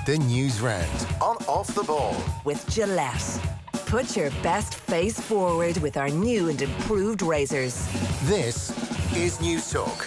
The Newsround on Off the Ball. With Gillette. Put your best face forward with our new and improved razors. This is News Talk.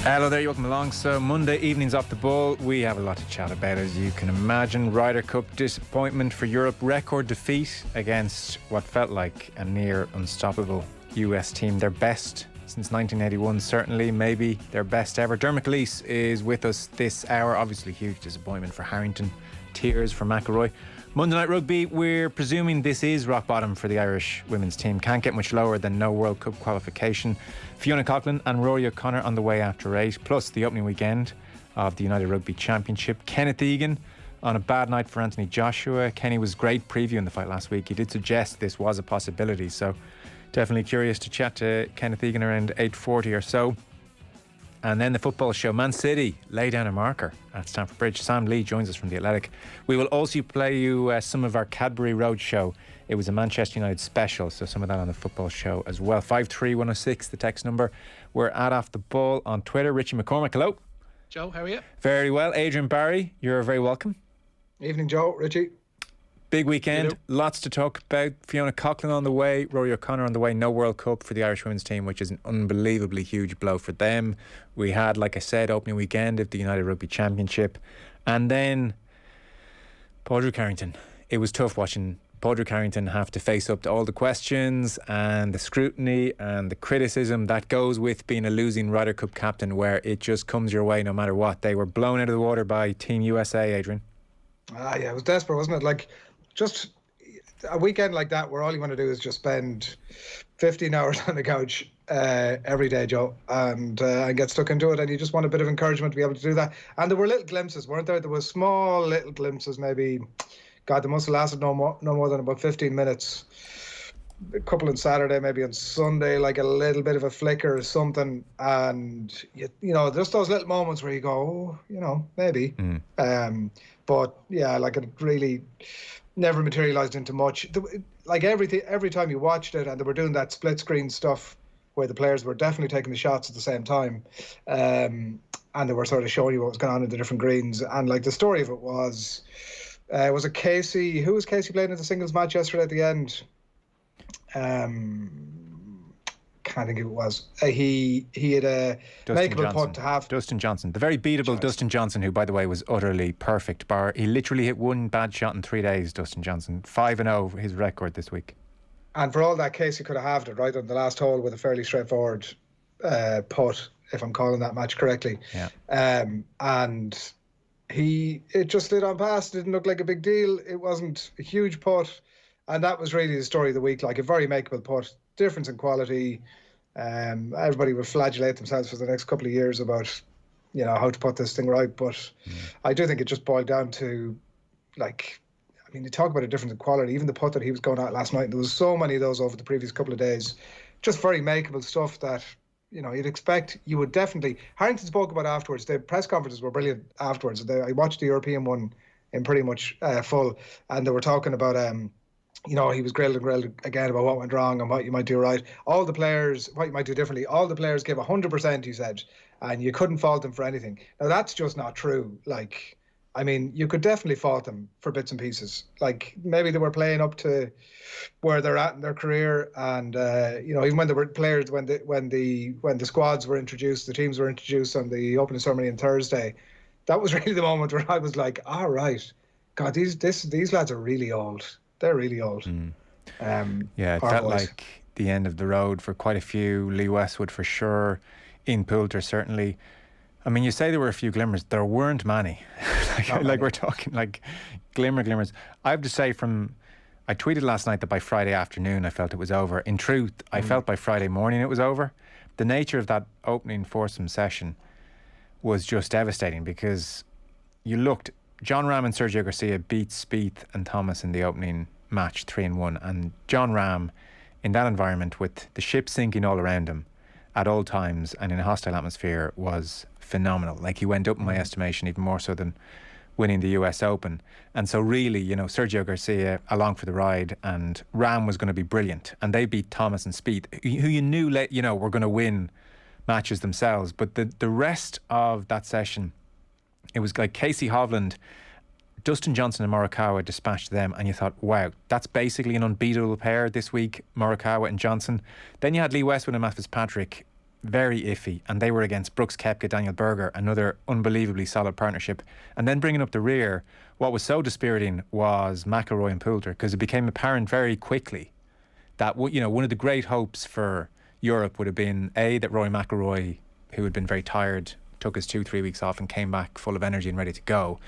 Hello there, you welcome along. So Monday evening's Off the Ball. We have a lot to chat about, as you can imagine. Ryder Cup disappointment for Europe. Record defeat against what felt like a near unstoppable US team. Their best since 1981, certainly, maybe their best ever. Dermot Gleeson is with us this hour. Obviously huge disappointment for Harrington. Tears for McElroy. Monday Night Rugby, we're presuming this is rock bottom for the Irish women's team. Can't get much lower than no World Cup qualification. Fiona Coughlin and Rory O'Connor on the way after 8, plus the opening weekend of the United Rugby Championship. Kenneth Egan on a bad night for Anthony Joshua. Kenny was great previewing the fight last week. He did suggest this was a possibility, so definitely curious to chat to Kenneth Egan around 8:40 or so. And then the football show. Man City lay down a marker at Stamford Bridge. Sam Lee joins us from The Athletic. We will also play you some of our Cadbury Road show. It was a Manchester United special, so some of that on the football show as well. 53106, the text number. We're at Off the Ball on Twitter. Richie McCormack, hello. Joe, how are you? Very well. Adrian Barry, you're very welcome. Evening, Joe. Richie. Big weekend, lots to talk about. Fiona Coughlin on the way, Rory O'Connor on the way. No World Cup for the Irish women's team, which is an unbelievably huge blow for them. We had, like I said, opening weekend of the United Rugby Championship. And then Padraig Harrington. It was tough watching Padraig Harrington have to face up to all the questions and the scrutiny and the criticism that goes with being a losing Ryder Cup captain, where it just comes your way no matter what. They were blown out of the water by Team USA, Adrian. Yeah, it was desperate, wasn't it? Like, just a weekend like that where all you want to do is just spend 15 hours on the couch every day, Joe, and get stuck into it, and you just want a bit of encouragement to be able to do that. And there were little glimpses, weren't there? There were small little glimpses, maybe, God, they must have lasted no more than about 15 minutes. A couple on Saturday, maybe on Sunday, like a little bit of a flicker or something, and you know, just those little moments where you go, oh, you know, maybe. But yeah, like it really never materialised into much. Like every time you watched it, and they were doing that split screen stuff where the players were definitely taking the shots at the same time, and they were sort of showing you what was going on in the different greens. And like the story of it was it Casey? Who was Casey playing in the singles match yesterday at the end? Can't think who it was. He had a makeable putt to have. Dustin Johnson, the very beatable Dustin Johnson, who, by the way, was utterly perfect. Bar, he literally hit one bad shot in 3 days. Dustin Johnson, 5-0, his record this week. And for all that, Casey could have halved it right on the last hole with a fairly straightforward putt, if I'm calling that match correctly. Yeah. And it just slid on past. It didn't look like a big deal. It wasn't a huge putt. And that was really the story of the week, like a very makeable putt, difference in quality. Everybody will flagellate themselves for the next couple of years about, you know, how to put this thing right. But I do think it just boiled down to, like, I mean, you talk about a difference in quality. Even the putt that he was going at last night, there was so many of those over the previous couple of days. Just very makeable stuff that, you know, you'd expect. You would definitely. Harrington spoke about afterwards. The press conferences were brilliant afterwards. I watched the European one in pretty much full, and they were talking about you know, he was grilled again about what went wrong and what you might do right. All the players, what you might do differently. All the players gave 100%, he said, and you couldn't fault them for anything. Now, that's just not true. Like, I mean, you could definitely fault them for bits and pieces. Like, maybe they were playing up to where they're at in their career, and you know, even when there were players, when the squads were introduced, the teams were introduced on the opening ceremony on Thursday, that was really the moment where I was like, all right, God, these lads are really old. They're really old. Yeah, it felt like the end of the road for quite a few. Lee Westwood for sure. Ian Poulter certainly. I mean, you say there were a few glimmers. There weren't many. like we're talking like glimmers. I have to say, I tweeted last night that by Friday afternoon I felt it was over. In truth, I felt by Friday morning it was over. The nature of that opening foursome session was just devastating, because you looked, John Ram and Sergio Garcia beat Spieth and Thomas in the opening match 3-1, and John Ram, in that environment with the ship sinking all around him at all times and in a hostile atmosphere, was phenomenal. Like, he went up in my estimation even more so than winning the US Open. And so really, you know, Sergio Garcia along for the ride, and Ram was going to be brilliant, and they beat Thomas and Spieth, who you knew were going to win matches themselves. But the rest of that session, it was like Casey Hovland Dustin Johnson and Morikawa dispatched them, and you thought, wow, that's basically an unbeatable pair this week, Morikawa and Johnson. Then you had Lee Westwood and Matt Fitzpatrick, very iffy, and they were against Brooks Koepka, Daniel Berger, another unbelievably solid partnership. And then bringing up the rear, what was so dispiriting was McIlroy and Poulter, because it became apparent very quickly that, you know, one of the great hopes for Europe would have been that Rory McIlroy, who had been very tired, took his 2-3 weeks off and came back full of energy and ready to go.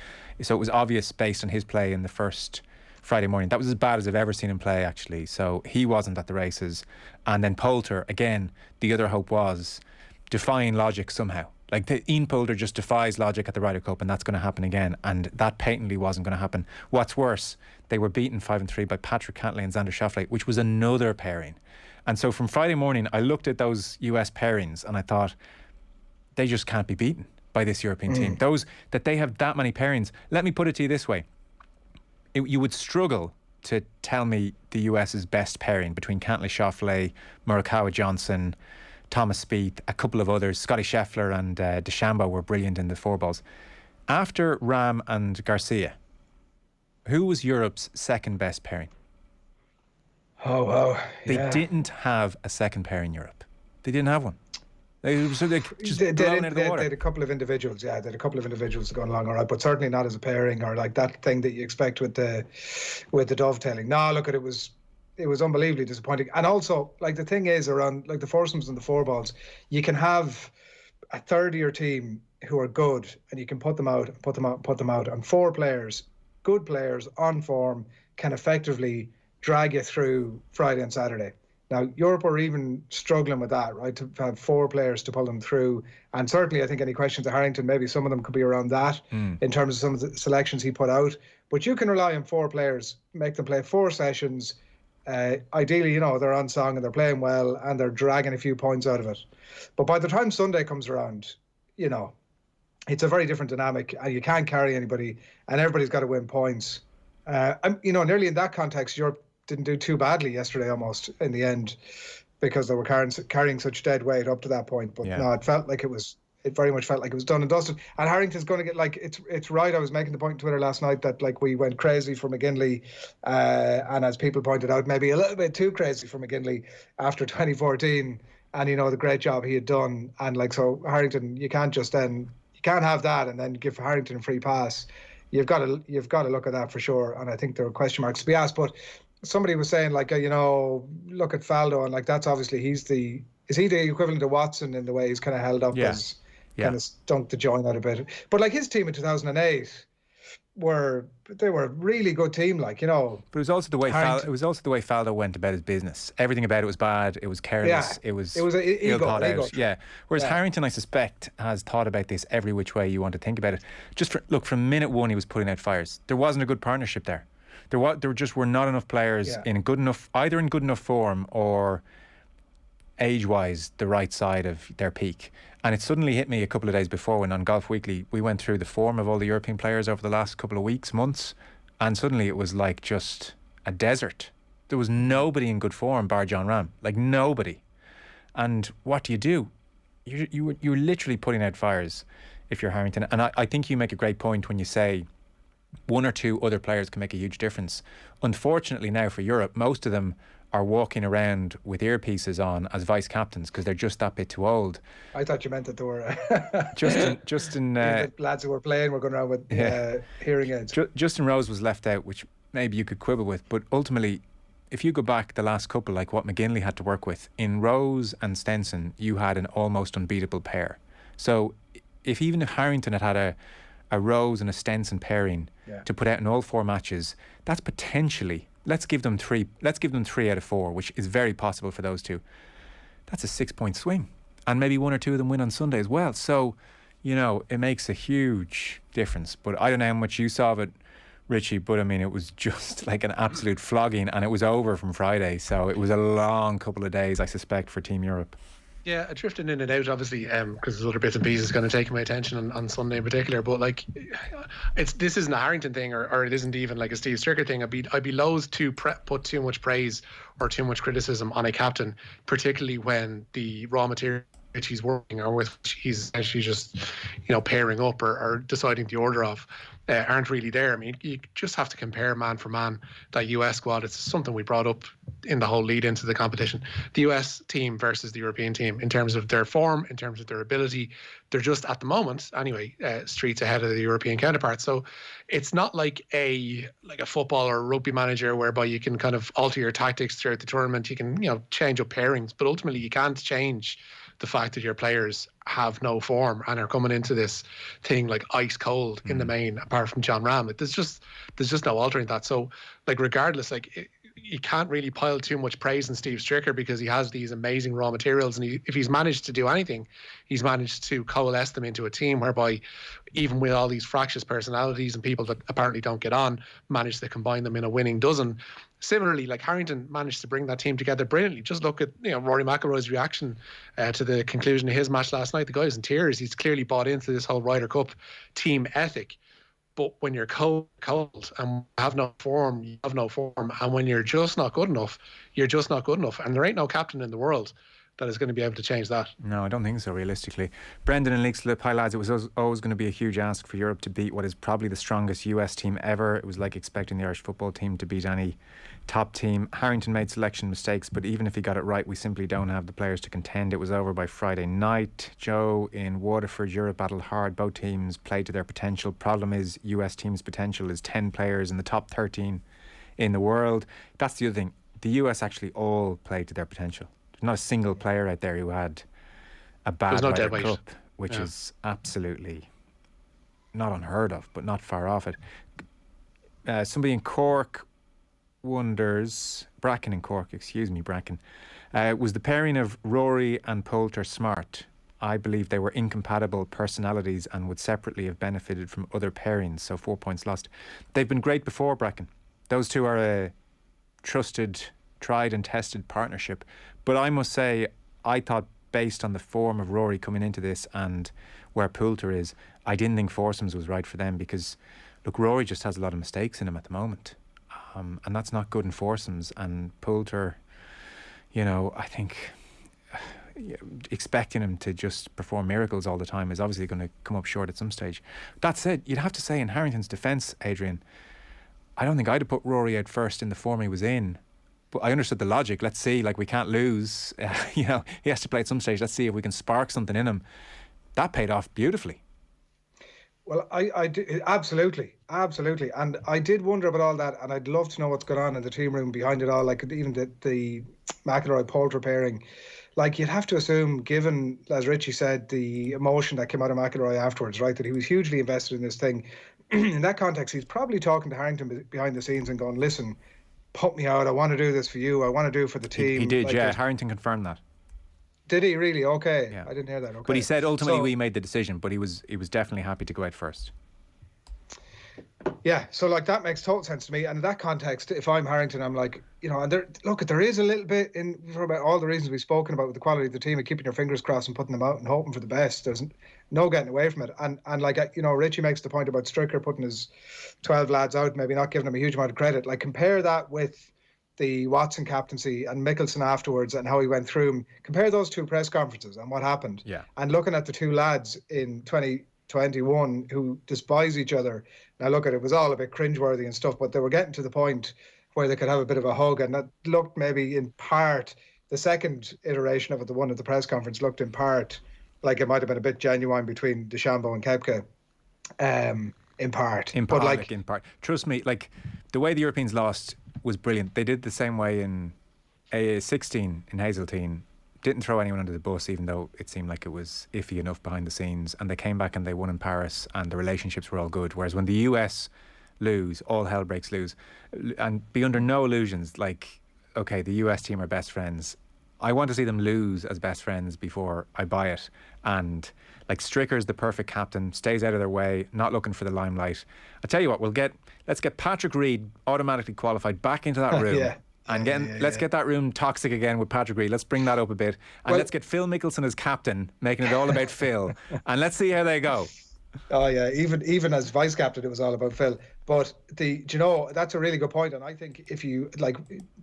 So it was obvious based on his play in the first Friday morning. That was as bad as I've ever seen him play, actually. So he wasn't at the races. And then Poulter, again, the other hope was defying logic somehow. Like Ian Poulter just defies logic at the Ryder Cup, and that's going to happen again. And that patently wasn't going to happen. What's worse, they were beaten 5-3 by Patrick Cantlay and Xander Schauffele, which was another pairing. And so from Friday morning, I looked at those US pairings and I thought, they just can't be beaten by this European team. Those that they have that many pairings. Let me put it to you this way. You would struggle to tell me the US's best pairing between Cantlay, Schauffele, Morikawa, Johnson, Thomas Spieth, a couple of others. Scotty Scheffler and DeChambeau were brilliant in the four balls. After Rahm and Garcia, who was Europe's second best pairing? Oh, wow. They didn't have a second pair in Europe. They didn't have one. They just blown out of the water. They had a couple of individuals, they had a couple of individuals going along all right, but certainly not as a pairing or like that thing that you expect with the dovetailing. No, look, it was unbelievably disappointing. And also, like, the thing is around like the foursomes and the four balls, you can have a third of your team who are good and you can put them out, and four players, good players on form, can effectively drag you through Friday and Saturday. Now, Europe are even struggling with that, right, to have four players to pull them through. And certainly, I think any questions to Harrington, maybe some of them could be around that in terms of some of the selections he put out. But you can rely on four players, make them play 4 sessions. Ideally, you know, they're on song and they're playing well and they're dragging a few points out of it. But by the time Sunday comes around, you know, it's a very different dynamic. And you can't carry anybody and everybody's got to win points. You know, nearly in that context, Europe didn't do too badly yesterday almost in the end because they were carrying such dead weight up to that point. But no, it very much felt like it was done and dusted. And Harrington's going to get, like, it's right. I was making the point on Twitter last night that, like, we went crazy for McGinley, and as people pointed out, maybe a little bit too crazy for McGinley after 2014, and, you know, the great job he had done. And, like, so Harrington, you can't have that and then give Harrington a free pass. You've got to look at that for sure. And I think there are question marks to be asked. But somebody was saying, like, you know, look at Faldo, and like that's obviously is he the equivalent of Watson in the way he's kind of held up as kind of stunk the joint out a bit. But like his team in 2008 were a really good team, like, you know. But it was also the way Faldo went about his business. Everything about it was bad. It was careless. It was ill thought out. Yeah. Whereas Harrington, I suspect, has thought about this every which way you want to think about it. From minute one, he was putting out fires. There wasn't a good partnership there. There just were not enough players either in good enough form or age-wise the right side of their peak. And it suddenly hit me a couple of days before when on Golf Weekly we went through the form of all the European players over the last couple of weeks, months, and suddenly it was like just a desert. There was nobody in good form bar John Rahm, like nobody. And what do? You're literally putting out fires if you're Harrington. And I think you make a great point when you say one or two other players can make a huge difference. Unfortunately now for Europe, most of them are walking around with earpieces on as vice captains because they're just that bit too old. I thought you meant that they were Justin the lads who were playing were going around with hearing aids. Justin Rose was left out, which maybe you could quibble with, but ultimately, if you go back the last couple, like what McGinley had to work with, in Rose and Stenson, you had an almost unbeatable pair. So if Harrington had a Rose and a Stenson pairing to put out in all 4 matches, that's potentially, let's give them 3 out of 4, which is very possible for those two. That's a 6-point swing, and maybe 1 or 2 of them win on Sunday as well. So, you know, it makes a huge difference. But I don't know how much you saw of it, Richie, but I mean, it was just like an absolute flogging, and it was over from Friday. So it was a long couple of days, I suspect, for Team Europe. Yeah, I drifted in and out, obviously, because there's other bits and pieces going to take my attention on Sunday in particular. But like, this isn't a Harrington thing, or it isn't even like a Steve Stricker thing. I'd be loath to put too much praise or too much criticism on a captain, particularly when the raw material which he's working or with which he's actually just, you know, pairing up or deciding the order of. aren't really there. I mean, you just have to compare man for man that US squad. It's something we brought up in the whole lead into the competition. The US team versus the European team in terms of their form, in terms of their ability, they're just at the moment anyway streets ahead of the European counterparts. So it's not like a football or a rugby manager whereby you can kind of alter your tactics throughout the tournament. You can change up pairings, but ultimately you can't change the fact that your players have no form and are coming into this thing like ice cold in the main, apart from John Ram. There's just no altering that. So regardless, you can't really pile too much praise on Steve Stricker because he has these amazing raw materials, and if he's managed to do anything, he's managed to coalesce them into a team whereby, even with all these fractious personalities and people that apparently don't get on, manage to combine them in a winning dozen. Similarly, Harrington managed to bring that team together brilliantly. Just look at Rory McIlroy's reaction to the conclusion of his match last night. The guy's in tears. He's clearly bought into this whole Ryder Cup team ethic. But when you're cold and have no form, you have no form. And when you're just not good enough, you're just not good enough. And there ain't no captain in the world that is going to be able to change that. No, I don't think so, realistically. Brendan and Leixlip, hi lads. It was always going to be a huge ask for Europe to beat what is probably the strongest US team ever. It was like expecting the Irish football team to beat any top team. Harrington made selection mistakes, but even if he got it right, we simply don't have the players to contend. It was over by Friday night. Joe in Waterford, Europe battled hard. Both teams played to their potential. Problem is, US team's potential is 10 players in the top 13 in the world. That's the other thing. The US actually all played to their potential. There's not a single player out there who had a bad Ryder Cup, which is absolutely not unheard of, but not far off it. Somebody in Cork wonders, Bracken in Cork, was the pairing of Rory and Poulter smart? I believe they were incompatible personalities and would separately have benefited from other pairings, so 4 points lost. They've been great before, Bracken. Those two are a trusted, tried and tested partnership. But I must say, I thought based on the form of Rory coming into this and where Poulter is, I didn't think foursomes was right for them because, look, Rory just has a lot of mistakes in him at the moment. And that's not good in foursomes. And Poulter, I think expecting him to just perform miracles all the time is obviously going to come up short at some stage. That said, you'd have to say in Harrington's defence, Adrian, I don't think I'd have put Rory out first in the form he was in. But I understood the logic. Let's see, we can't lose. He has to play at some stage. Let's see if we can spark something in him. That paid off beautifully. Well, I did, absolutely. And I did wonder about all that, and I'd love to know what's going on in the team room behind it all, even the McIlroy-Poulter pairing. You'd have to assume, given, as Richie said, the emotion that came out of McIlroy afterwards, right, that he was hugely invested in this thing. In that context, he's probably talking to Harrington behind the scenes and going, listen, put me out, I want to do this for you, I want to do it for the team. He did, yeah. Harrington confirmed that. Did he really? Okay. Yeah. I didn't hear that. Okay. But he said ultimately we made the decision, but he was definitely happy to go out first. Yeah, so that makes total sense to me. And in that context, if I'm Harrington, I'm and there is a little bit for about all the reasons we've spoken about with the quality of the team and keeping your fingers crossed and putting them out and hoping for the best. There's no getting away from it. And Richie makes the point about Stricker putting his 12 lads out, maybe not giving them a huge amount of credit. Compare that with the Watson captaincy and Mickelson afterwards and how he went through them. Compare those two press conferences and what happened. Yeah. And looking at the two lads in 2021 who despise each other. Now look at it, was all a bit cringeworthy and stuff, but they were getting to the point where they could have a bit of a hug, and that looked maybe in part, the second iteration of it, the one at the press conference, looked in part like it might have been a bit genuine between DeChambeau and Koepka. In part. In part. Trust me, the way the Europeans lost was brilliant. They did the same way in A16 in Hazeltine. Didn't throw anyone under the bus, even though it seemed like it was iffy enough behind the scenes. And they came back and they won in Paris, and the relationships were all good. Whereas when the US lose, all hell breaks loose. And be under no illusions, okay, the US team are best friends. I want to see them lose as best friends before I buy it. And Stricker's the perfect captain, stays out of their way, not looking for the limelight. I tell you what, let's get Patrick Reed automatically qualified back into that room. Yeah. And let's get that room toxic again with Patrick Reed. Let's bring that up a bit. And let's get Phil Mickelson as captain, making it all about Phil. And let's see how they go. Oh yeah, even as vice captain, it was all about Phil. But that's a really good point. And I think if you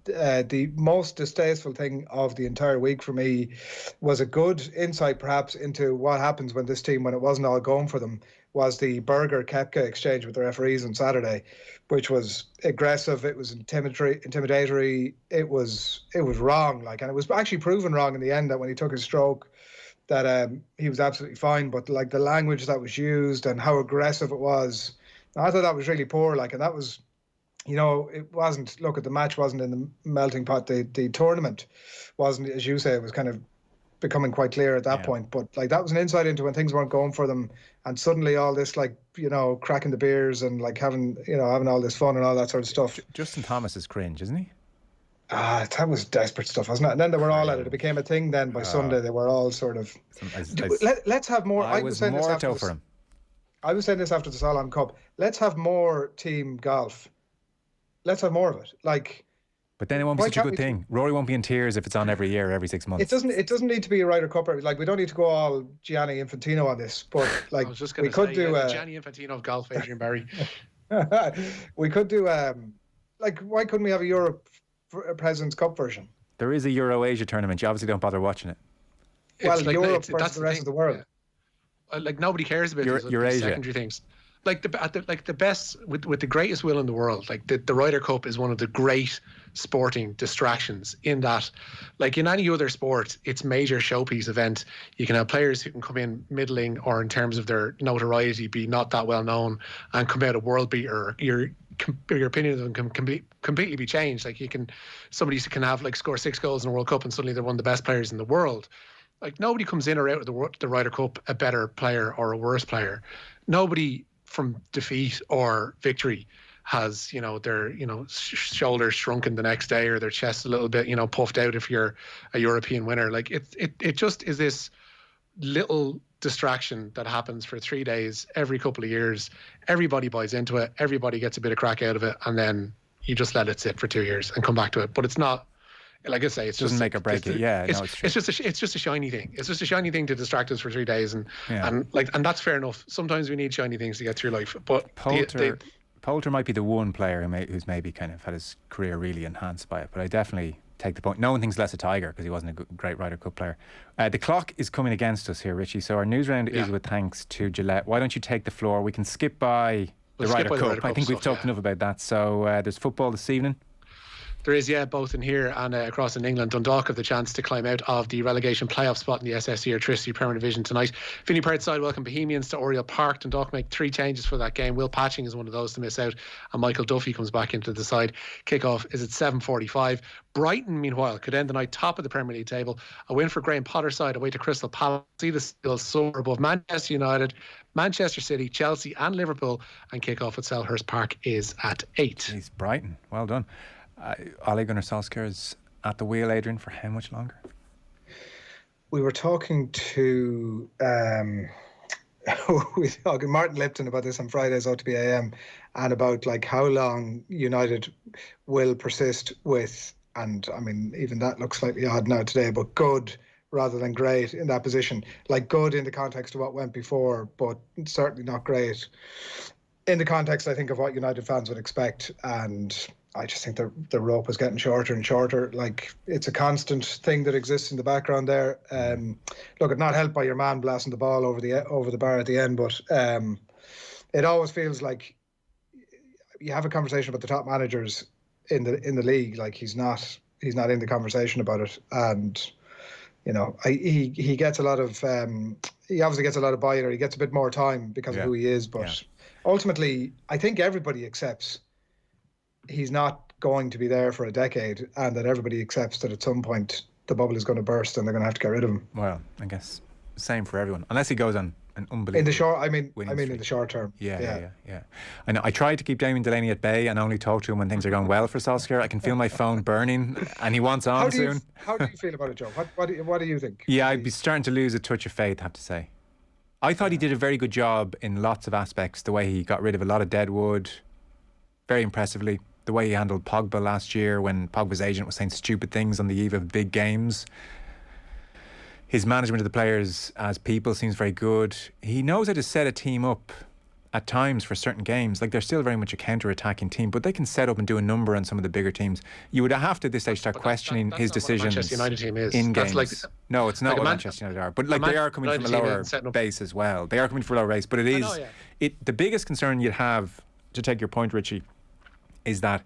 the most distasteful thing of the entire week for me was a good insight, perhaps, into what happens when this team, when it wasn't all going for them, was the Berger Kepka exchange with the referees on Saturday, which was aggressive. It was intimidatory. It was wrong. Like, and it was actually proven wrong in the end that when he took his stroke, that he was absolutely fine. But like the language that was used and how aggressive it was, I thought that was really poor. Like, and that was, it wasn't. Look, the match wasn't in the melting pot. The tournament wasn't, as you say, it was kind of becoming quite clear at that point. But like that was an insight into when things weren't going for them, and suddenly all this cracking the beers and like having all this fun and all that sort of stuff. Justin Thomas is cringe, isn't he? That was desperate stuff, wasn't it? And then they were all at it. It became a thing. Then by Sunday they were all sort of. Let's have more. I was more for him. I was saying this after the Solheim Cup. Let's have more team golf. Let's have more of it. Like. But then it won't be such a good thing. Rory won't be in tears if it's on every year, every 6 months. It doesn't need to be a Ryder Cup. Like, we don't need to go all Gianni Infantino on this. But like, we could do Gianni Infantino of golf, Adrian Barry. We could do like, why couldn't we have a Europe President's Cup version? There is a Euro Asia tournament. You obviously don't bother watching it. Well, like, Europe versus the rest of the world. Yeah. Like, nobody cares about these secondary things. Like the best with the greatest will in the world. Like the Ryder Cup is one of the great sporting distractions in that, like in any other sport, it's major showpiece event. You can have players who can come in middling or in terms of their notoriety be not that well known and come out a world beater. Your opinion of them can completely be changed. Like somebody can have like score 6 goals in a World Cup and suddenly they're one of the best players in the world. Like nobody comes in or out of the Ryder Cup a better player or a worse player. Nobody from defeat or victory has their shoulders shrunken the next day or their chest a little bit puffed out if you're a European winner. Like it just is this little distraction that happens for 3 days every couple of years. Everybody buys into it, everybody gets a bit of crack out of it, and then you just let it sit for 2 years and come back to it. But it's not, like I say, it doesn't make or break it. Yeah, it's just a shiny thing. It's just a shiny thing to distract us for 3 days, and that's fair enough. Sometimes we need shiny things to get through life. But Poulter might be the one player who's maybe kind of had his career really enhanced by it. But I definitely take the point. No one thinks less of Tiger because he wasn't a great Ryder Cup player. The clock is coming against us here, Richie. So our news round is with thanks to Gillette. Why don't you take the floor? We can skip by the Ryder Cup. I think we've talked enough about that. So there's football this evening. There is, both in here and across in England. Dundalk have the chance to climb out of the relegation playoff spot in the SSE Electricity Premier Division tonight. Finney Park side welcome Bohemians to Oriel Park. Dundalk make 3 changes for that game. Will Patching is one of those to miss out, and Michael Duffy comes back into the side. Kickoff is at 7:45. Brighton, meanwhile, could end the night top of the Premier League table. A win for Graham Potter's side away to Crystal Palace. See the skills soar above Manchester United, Manchester City, Chelsea and Liverpool, and kickoff at Selhurst Park is at 8. Jeez, Brighton, well done. Ole Gunnar Solskjaer is at the wheel, Adrian, for how much longer? We were talking to Martin Lipton about this on Friday's OTB AM, and about like how long United will persist with, and I mean even that looks slightly odd now today, but good rather than great in that position. Like good in the context of what went before, but certainly not great in the context, I think, of what United fans would expect. And I just think the rope is getting shorter and shorter. Like it's a constant thing that exists in the background there. Look, it's not helped by your man blasting the ball over the bar at the end, but it always feels like you have a conversation about the top managers in the league. Like he's not in the conversation about it, and he gets a lot of he obviously gets a lot of buy-in, or he gets a bit more time because of who he is. But ultimately, I think everybody accepts he's not going to be there for a decade, and that everybody accepts that at some point the bubble is going to burst and they're going to have to get rid of him. Well, I guess same for everyone, unless he goes on an unbelievable. In the short, I mean, streak. in the short term. Yeah. I know. I tried to keep Damien Delaney at bay and only talk to him when things are going well for Solskjaer. I can feel my phone burning, and he wants on soon. How do you feel about it, Joe? What do you think? Yeah, I'd be starting to lose a touch of faith, I have to say. I thought he did a very good job in lots of aspects. The way he got rid of a lot of deadwood, very impressively. The way he handled Pogba last year when Pogba's agent was saying stupid things on the eve of big games. His management of the players as people seems very good. He knows how to set a team up at times for certain games, like they're still very much a counter-attacking team, but they can set up and do a number on some of the bigger teams. You would have to at this stage start questioning his decisions. Manchester United team is in that's games. No, it's not what Manchester United are, but like they are coming from a lower base as well. They are coming from a lower base, but it is the biggest concern you'd have, to take your point, Richie, is that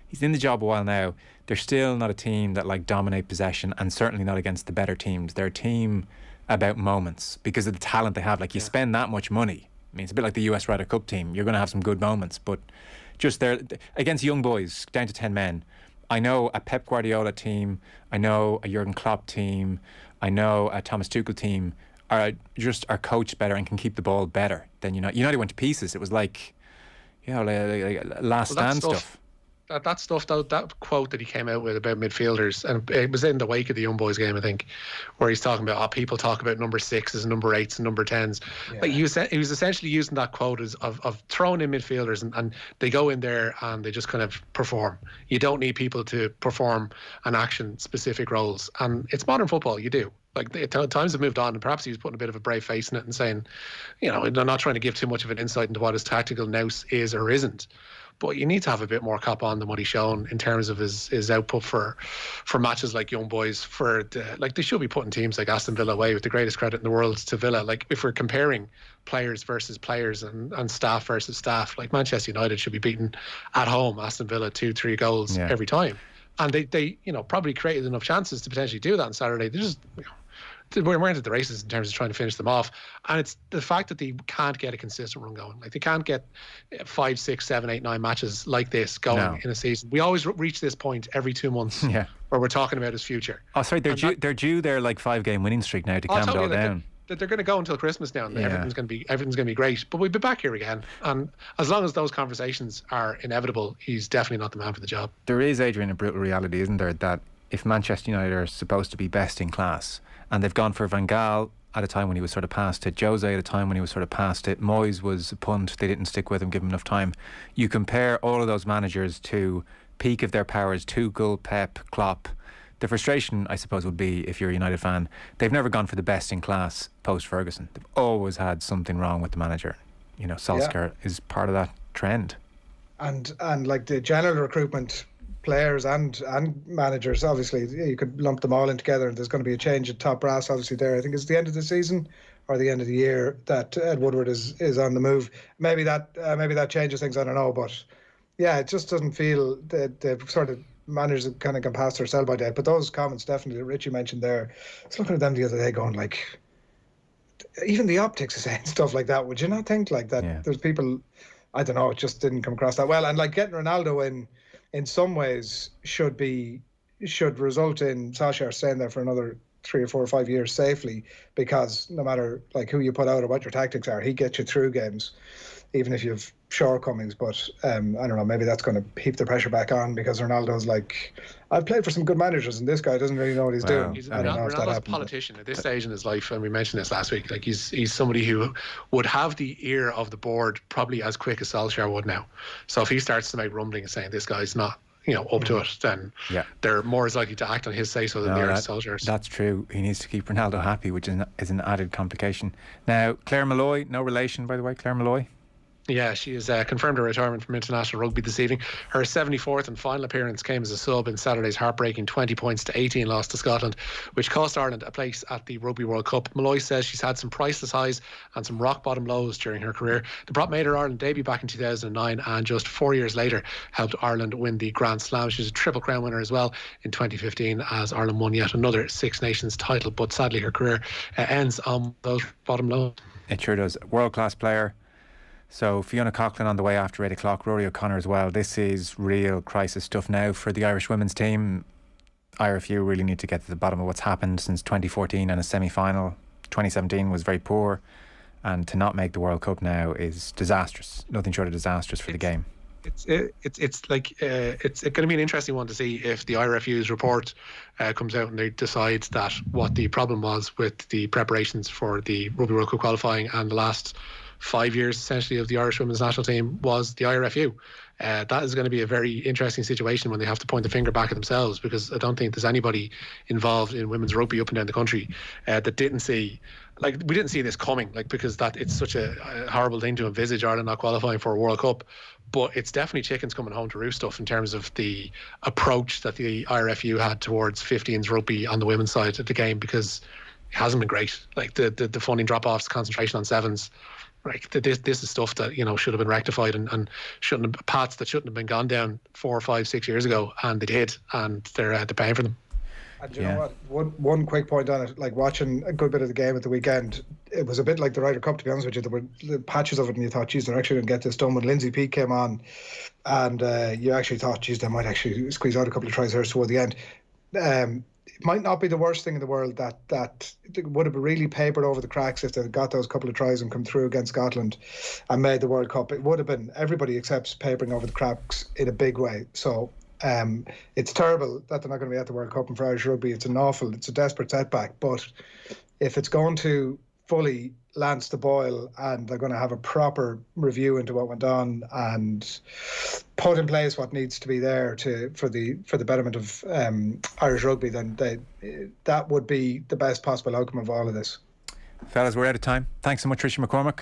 he's in the job a while now. They're still not a team that like dominate possession, and certainly not against the better teams. They're a team about moments because of the talent they have. Like you spend that much money. I mean, it's a bit like the US Ryder Cup team. You're going to have some good moments, but just there against young boys down to 10 men. I know a Pep Guardiola team. I know a Jurgen Klopp team. I know a Thomas Tuchel team are coached better and can keep the ball better than United. United went to pieces. It was like, like last stand stuff. That stuff, that quote that he came out with about midfielders, and it was in the wake of the Young Boys game, I think, where he's talking about people talk about number 6s and number 8s and number 10s. Yeah. Like he was essentially using that quote as of throwing in midfielders, and they go in there and they just kind of perform. You don't need people to perform an action specific roles, and it's modern football. You do. Like times have moved on, and perhaps he was putting a bit of a brave face in it and saying, they're not trying to give too much of an insight into what his tactical nous is or isn't. But you need to have a bit more cop on than what he's shown in terms of his output for matches like Young Boys. They should be putting teams like Aston Villa away, with the greatest credit in the world to Villa. Like if we're comparing players versus players and staff versus staff, like Manchester United should be beating at home Aston Villa 2-3 goals every time. And they probably created enough chances to potentially do that on Saturday. They just we're into the races in terms of trying to finish them off, and it's the fact that they can't get a consistent run going. Like they can't get 5, 6, 7, 8, 9 matches like this going in a season. We always reach this point every 2 months where we're talking about his future. Oh, sorry, they're due their like 5-game winning streak now to calm it all down. They're going to go until Christmas now, and everything's going to be great. But we'll be back here again, and as long as those conversations are inevitable, he's definitely not the man for the job. There is, Adrian, a brutal reality, isn't there, that if Manchester United are supposed to be best in class, and they've gone for Van Gaal at a time when he was sort of past it, Jose at a time when he was sort of past it, Moyes was a punt, they didn't stick with him, give him enough time. You compare all of those managers to peak of their powers, Tuchel, Pep, Klopp. The frustration, I suppose, would be, if you're a United fan, they've never gone for the best in class post-Ferguson. They've always had something wrong with the manager. Solskjaer is part of that trend. And like the general recruitment, players and managers, obviously you could lump them all in together, and there's going to be a change at top brass obviously there. I think it's the end of the season or the end of the year that Ed Woodward is on the move. Maybe that changes things, I don't know, but it just doesn't feel that the sort of managers that kind of can pass their sell-by date. But those comments definitely that Richie mentioned there, I was looking at them the other day going like, even the optics is saying stuff like that. Would you not think like that? There's people, I don't know, it just didn't come across that well. And like getting Ronaldo in some ways should result in Solskjaer staying there for another 3 or 4 or 5 years safely, because no matter like who you put out or what your tactics are, he gets you through games, even if you have shortcomings. But I don't know, maybe that's going to heap the pressure back on, because Ronaldo's like, I've played for some good managers and this guy doesn't really know what he's doing. Ronaldo's a politician at this stage in his life, and we mentioned this last week. Like he's somebody who would have the ear of the board probably as quick as Solskjaer would now. So if he starts to make rumbling and saying this guy's not up to it, then they're more as likely to act on his say-so than they are Solskjaer's. That's true. He needs to keep Ronaldo happy, which is an added complication. Now, Claire Molloy, no relation, by the way, Claire Molloy. Yeah, she has confirmed her retirement from international rugby this evening. Her 74th and final appearance came as a sub in Saturday's heartbreaking 20-18 loss to Scotland, which cost Ireland a place at the Rugby World Cup. Molloy says she's had some priceless highs and some rock-bottom lows during her career. The prop made her Ireland debut back in 2009, and just 4 years later helped Ireland win the Grand Slam. She's a Triple Crown winner as well in 2015, as Ireland won yet another Six Nations title. But sadly, her career ends on those bottom lows. It sure does. World-class player. So Fiona Coughlin on the way after 8 o'clock, Rory O'Connor as well. This is real crisis stuff now for the Irish women's team. IRFU really need to get to the bottom of what's happened since 2014 and a semi-final. 2017 was very poor, and to not make the World Cup now is disastrous. Nothing short of disastrous for the game. It's going to be an interesting one to see if the IRFU's report comes out and they decide that what the problem was with the preparations for the Rugby World Cup qualifying and the last 5 years essentially of the Irish women's national team was the IRFU. That is going to be a very interesting situation when they have to point the finger back at themselves, because I don't think there's anybody involved in women's rugby up and down the country that didn't see like we didn't see this coming, like because that it's such a horrible thing to envisage Ireland not qualifying for a World Cup. But it's definitely chickens coming home to roost stuff in terms of the approach that the IRFU had towards 15s rugby on the women's side of the game, because it hasn't been great. Like the funding drop-offs, concentration on sevens, like this is stuff that should have been rectified and shouldn't have, paths that shouldn't have been gone down 4, 5, 6 years ago, and they did, and they're paying for them. And you know what? One quick point on it, like watching a good bit of the game at the weekend, it was a bit like the Ryder Cup, to be honest with you. There were patches of it and you thought, geez, they're actually going to get this done. When Lindsay Peake came on, and you actually thought, geez, they might actually squeeze out a couple of tries there toward the end. It might not be the worst thing in the world that would have really papered over the cracks if they got those couple of tries and come through against Scotland and made the World Cup. It would have been, everybody accepts papering over the cracks in a big way. So it's terrible that they're not going to be at the World Cup, and for Irish rugby it's a desperate setback. But if it's going to fully lance the boil and they're going to have a proper review into what went on and put in place what needs to be there for the betterment of Irish rugby, then that would be the best possible outcome of all of this. Fellas, we're out of time. Thanks so much, Richie McCormack.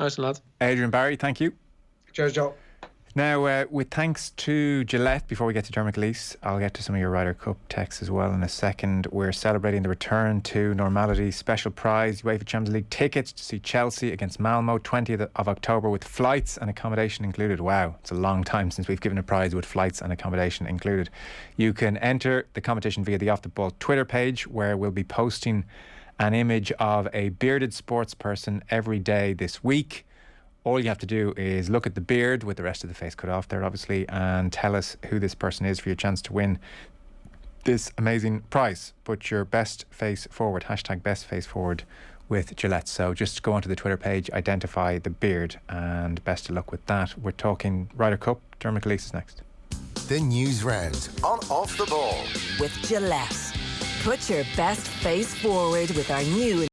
Nice, lads. Adrian Barry, thank you. Cheers, Joe. Now, with thanks to Gillette, before we get to Dermot Lease, I'll get to some of your Ryder Cup texts as well in a second. We're celebrating the return to normality. Special prize, UEFA Champions League tickets to see Chelsea against Malmo, 20th of October, with flights and accommodation included. Wow, it's a long time since we've given a prize with flights and accommodation included. You can enter the competition via the Off the Ball Twitter page, where we'll be posting an image of a bearded sports person every day this week. All you have to do is look at the beard with the rest of the face cut off there, obviously, and tell us who this person is for your chance to win this amazing prize. Put your best face forward, hashtag best face forward with Gillette. So just go onto the Twitter page, identify the beard, and best of luck with that. We're talking Ryder Cup. Dermot Lease is next. The Newsround on Off the Ball with Gillette. Put your best face forward with our new